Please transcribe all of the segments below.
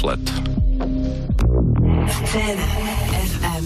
flat. Scéna FM.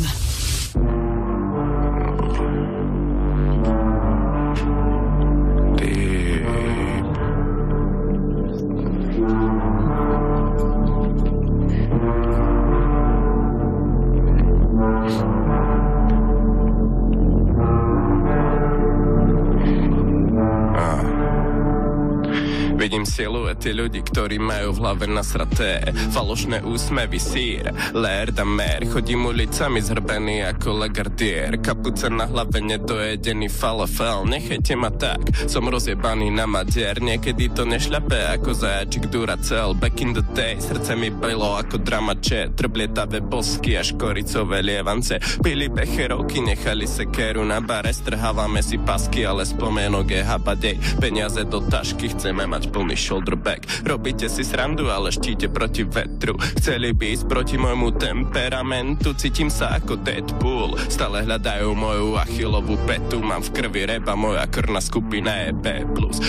Vidím siluety ľudí, ktorí majú v hlave nasraté falošné úsmevy, sír, Laird a Mer. Chodím ulicami zhrbený ako Lagardier, kapuca na hlave, nedojedený falafel. Nechajte ma tak, som rozjebaný na madier. Niekedy to nešľape ako zajačik Duracell. Back in the day, srdce mi bylo ako dramače, trblietavé bosky a škoricové lievance. Pili becherovky, nechali sekeru na bare, strhávame si pasky, ale spomienok je habadej. Peniaze do tašky, chceme mať plný shoulder bag. Robíte si srandu, ale štíte proti vetru. Chceli by ísť proti môjmu temperamentu. Cítim sa ako Deadpool. Stále hľadajú moju Achillovú petu. Mám v krvi reba, moja krvná skupina je B+.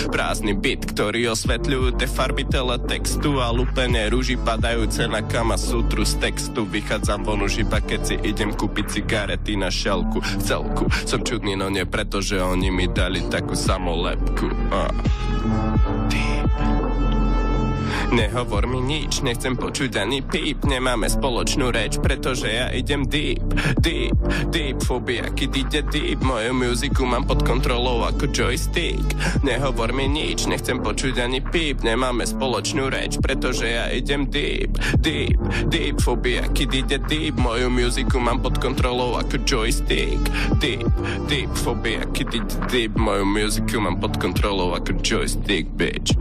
Prázdny byt, ktorý osvetľujú tie farby teletextu a lúpenie rúži padajúce na Kama Sutru z textu. Vychádzam von už iba keď si idem kúpiť cigarety na šelku. V celku som čudný, no nie preto, že oni mi dali takú samolepku. Nehovor mi nič, nechcem počuť ani píp. Nemáme spoločnú reč, pretože ja idem deep. Fobia, keď ide deep. Moju muziku mám pod kontrolou ako joystick. Nehovor mi nič, nechcem počuť ani píp. Nemáme spoločnú reč, pretože ja idem deep. Fobia, keď ide deep. Moju muziku mám pod kontrolou ako joystick. Deep, fobia, keď ide deep. Moju muziku mám pod kontrolou ako joystick, bitch.